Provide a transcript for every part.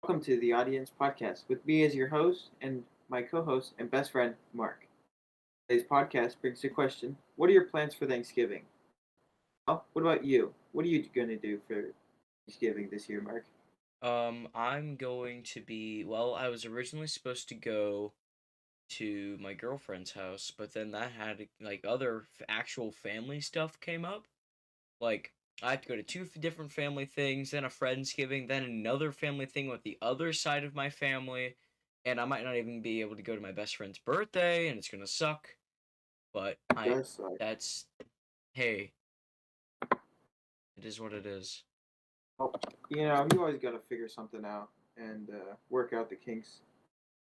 Welcome to the Audience Podcast with me as your host and my co host and best friend, Mark. Today's podcast brings the question: what are your plans for Thanksgiving? Well, what about you? What are you going to do for Thanksgiving this year, Mark? I'm going to be, well, I was originally supposed to go to my girlfriend's house, but then that had like other actual family stuff came up. Like I had to go to two different family things, then a friendsgiving, then another family thing with the other side of my family, and I might not even be able to go to my best friend's birthday, and it's gonna suck. But I, Does like, that's, hey, it is what it is. well, you always got to figure something out and work out the kinks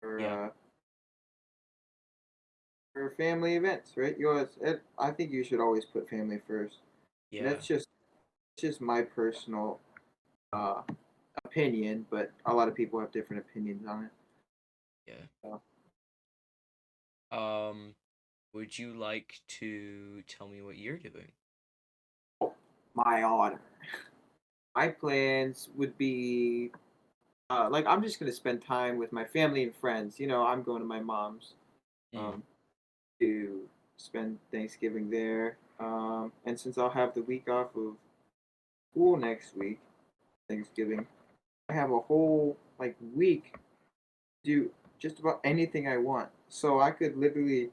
for Yeah, uh, for family events, right? I think you should always put family first, and yeah, that's just my personal uh, opinion, but a lot of people have different opinions on it. yeah. So. Um, would you like to tell me what you're doing? My honor. My plans would be like I'm just gonna spend time with my family and friends. I'm going to my mom's Mm, um, to spend Thanksgiving there. And since I'll have the week off of school next week, Thanksgiving, I have a whole like week to do just about anything I want. So I could literally,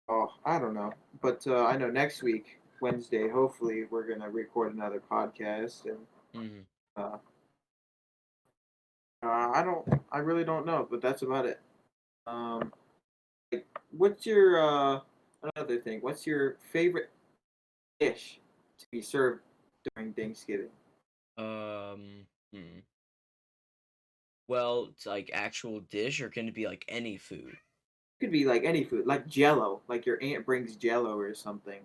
oh, I don't know, but I know next week, Wednesday, hopefully we're gonna record another podcast, and mm. uh, I really don't know, but that's about it. Um, like, what's your another thing? What's your favorite dish to be served during Thanksgiving? Hmm. Well, it's like actual dish, or can it be like any food? Could be like any food, like Jello, like your aunt brings Jello or something.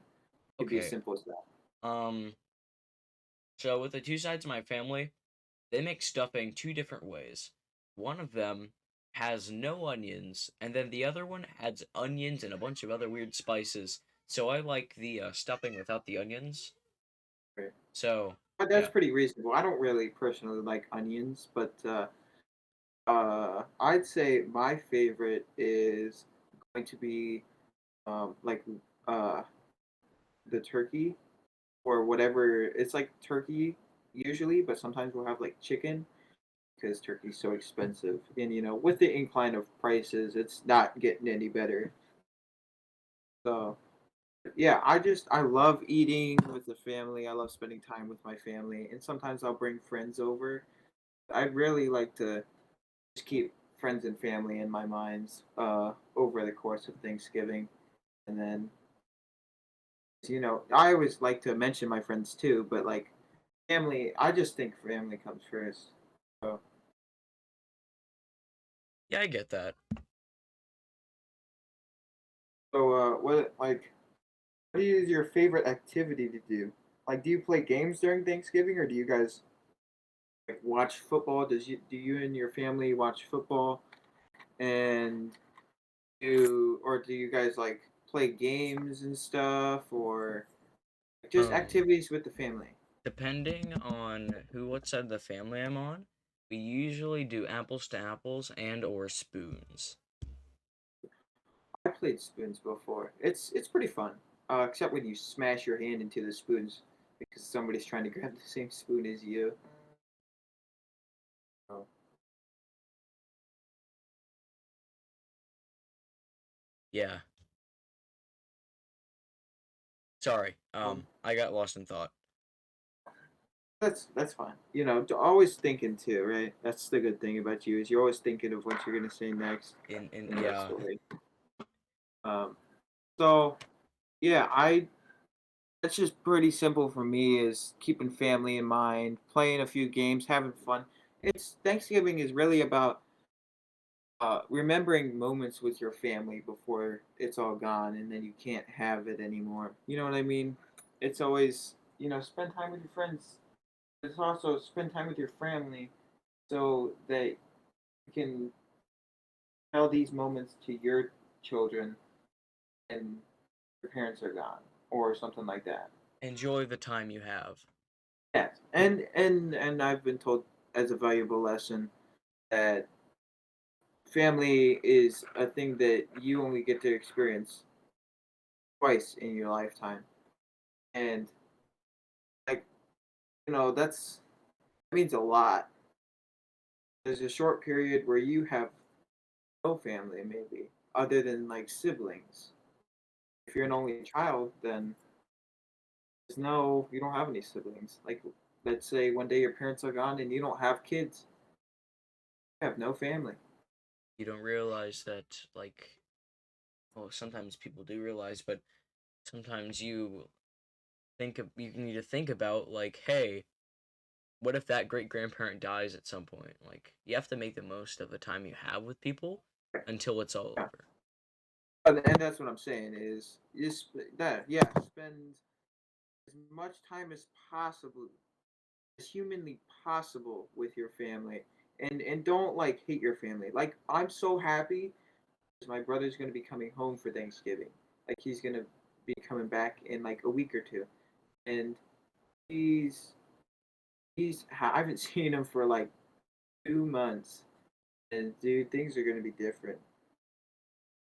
Could be as Okay. simple as that. Um, so with the two sides of my family, they make stuffing two different ways. One of them has no onions, and then the other one adds onions and a bunch of other weird spices. So I like the stuffing without the onions. Right. So But that's yeah. pretty reasonable. I don't really personally like onions, but I'd say my favorite is going to be like uh, the turkey or whatever. It's like turkey usually, but sometimes we'll have like chicken because turkey's so expensive. And with the incline of prices, it's not getting any better. So yeah, I love eating with the family. I love spending time with my family, and sometimes I'll bring friends over. I really like to just keep friends and family in my minds over the course of Thanksgiving, and then I always like to mention my friends too, but like family, I just think family comes first. So, Yeah, I get that. what is your favorite activity to do? Like, do you play games during Thanksgiving, or do you guys like watch football? Do you and your family watch football, and do you guys like play games and stuff, or just Um, activities with the family? Depending on what side of the family I'm on, we usually do apples to apples and or spoons. I played spoons before. It's pretty fun, except when you smash your hand into the spoons because somebody's trying to grab the same spoon as you. Oh. Yeah. Sorry. Um, I got lost in thought. that's fine. Always thinking too, right? That's the good thing about you is you're always thinking of what you're gonna say next In in that yeah. story. Um, so yeah, I that's just pretty simple for me is keeping family in mind, playing a few games, having fun. It's Thanksgiving is really about remembering moments with your family before it's all gone and then you can't have it anymore. You know what I mean? It's always, spend time with your friends. It's also spend time with your family so that you can tell these moments to your children and your parents are gone or something like that. Enjoy the time you have. Yes, and I've been told. as a valuable lesson that family is a thing that you only get to experience twice in your lifetime. And like, that means a lot. There's a short period where you have no family, maybe, other than like siblings. If you're an only child, then you don't have any siblings. Like, let's say one day your parents are gone and you don't have kids, you have no family. You don't realize that, like, well, sometimes people do realize, but sometimes you need to think about, like, hey, what if that great grandparent dies at some point? Like, you have to make the most of the time you have with people until it's all Yeah. over. And that's what I'm saying is spend as much time as possible, as humanly possible with your family, and don't like hate your family. Like, I'm so happy because my brother's gonna be coming home for Thanksgiving. Like, he's gonna be coming back in like a week or two, and he's I haven't seen him for like 2 months, and dude, things are gonna be different.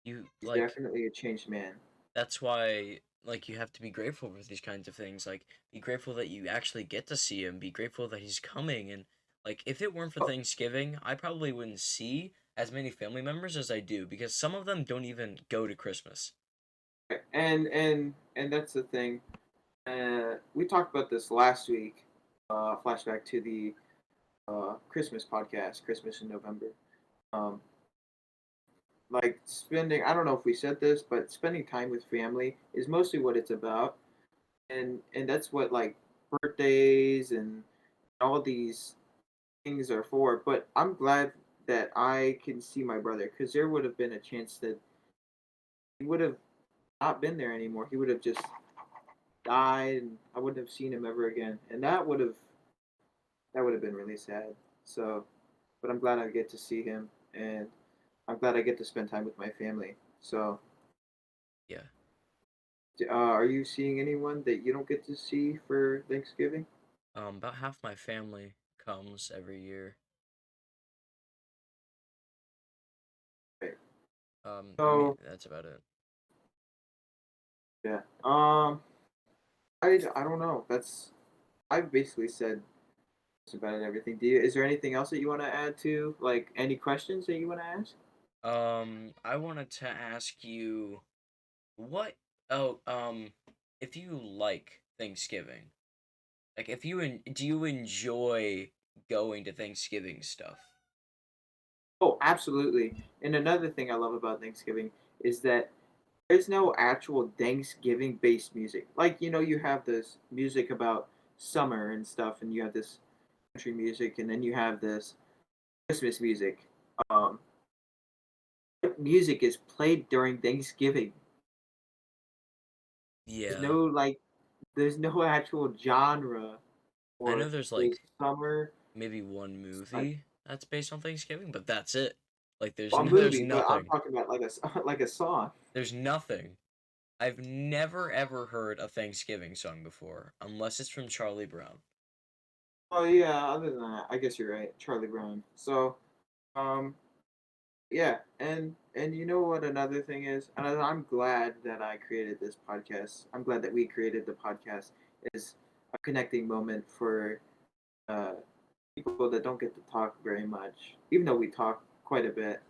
You He's like definitely a changed man. That's why, like, you have to be grateful for these kinds of things. Like, be grateful that you actually get to see him. Be grateful that he's coming. And like, if it weren't for Oh, Thanksgiving, I probably wouldn't see as many family members as I do because some of them don't even go to Christmas. and that's the thing. We talked about this last week. Flashback to the Christmas podcast, Christmas in November. Um, like spending, I don't know if we said this, but spending time with family is mostly what it's about, and that's what like birthdays and all these things are for. But I'm glad that I can see my brother because there would have been a chance that he would have not been there anymore. He would have just died, and I wouldn't have seen him ever again, and that would have been really sad. So, but I'm glad I get to see him, and I'm glad I get to spend time with my family. So, Yeah. are you seeing anyone that you don't get to see for Thanksgiving? About half my family comes every year. Right. I mean, So, that's about it. yeah. I don't know. I've basically said just about everything. Is there anything else that you want to add to? Like any questions that you want to ask? I wanted to ask you what, oh, if you like Thanksgiving, like, do you enjoy going to Thanksgiving stuff? Oh, absolutely. And another thing I love about Thanksgiving is that there's no actual Thanksgiving based music. Like, you have this music about summer and stuff, and you have this country music, and then you have this Christmas music. Um, what music is played during Thanksgiving? There's Yeah. no like, there's no actual genre I know or there's this like summer maybe one like movie that's based on Thanksgiving, but that's it. Like a there's movie, but I'm nothing. talking about like like a song. There's nothing. I've never ever heard a Thanksgiving song before, unless it's from Charlie Brown. Oh yeah, other than that, I guess you're right, Charlie Brown. So, um, yeah, and you know what another thing is, and I'm glad that I created this podcast. I'm glad that we created the podcast is a connecting moment for uh, people that don't get to talk very much, even though we talk quite a bit.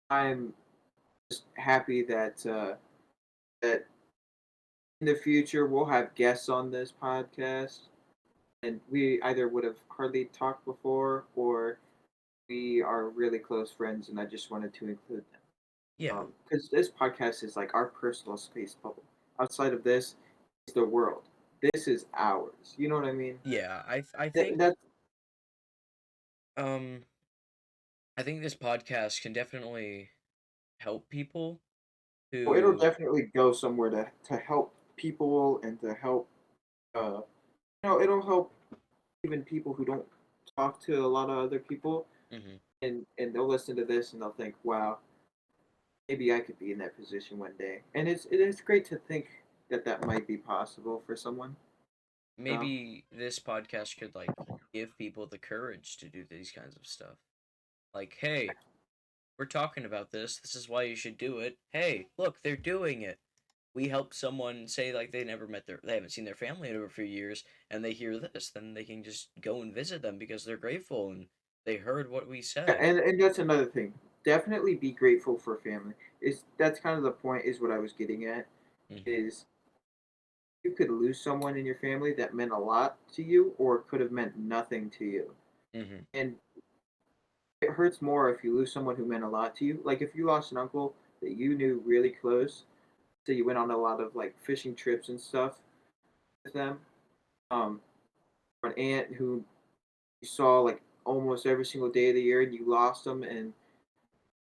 I'm just happy that in the future we'll have guests on this podcast, and we either would have hardly talked before or we are really close friends, and I just wanted to include Yeah. them. Because this podcast is like our personal space bubble. Outside of this is the world. This is ours. You know what I mean? Yeah, I That, think that's um I think this podcast can definitely help people well, it'll who definitely go somewhere to help people and to help. Uh, it'll help even people who don't talk to a lot of other people, Mhm. and they'll listen to this and they'll think, wow, maybe I could be in that position one day. And it is great to think that that might be possible for someone. You know? Maybe this podcast could like give people the courage to do these kinds of stuff. Like, hey, we're talking about this. This is why you should do it. Hey, look, they're doing it. We help someone say like they haven't seen their family in over a few years, and they hear this, then they can just go and visit them because they're grateful and they heard what we said. And that's another thing. Definitely be grateful for family. Is that's kind of the point is what I was getting at Hmm. is you could lose someone in your family that meant a lot to you or could have meant nothing to you. Hmm. And it hurts more if you lose someone who meant a lot to you. Like if you lost an uncle that you knew really close, so you went on a lot of like fishing trips and stuff with them. Um, or an aunt who you saw like almost every single day of the year and you lost them and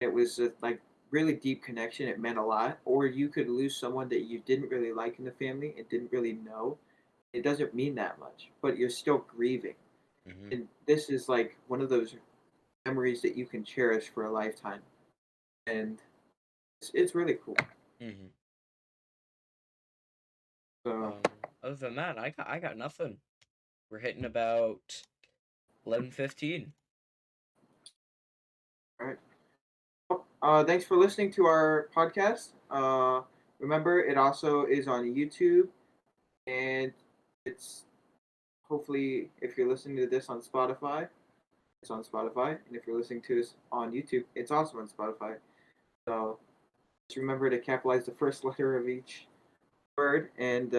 it was a like really deep connection. It meant a lot. Or you could lose someone that you didn't really like in the family and didn't really know. It doesn't mean that much, but you're still grieving. Hmm. And this is like one of those memories that you can cherish for a lifetime. And it's really cool. Hmm. So, Other than that, I got nothing. We're hitting about 11:15. all right. Well, thanks for listening to our podcast. Remember, it also is on YouTube, and it's hopefully if you're listening to this on Spotify, it's on Spotify, and if you're listening to this on YouTube, it's also on Spotify. So just remember to capitalize the first letter of each word, and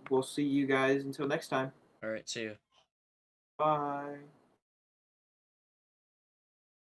we'll see you guys until next time. All right, see you. Bye.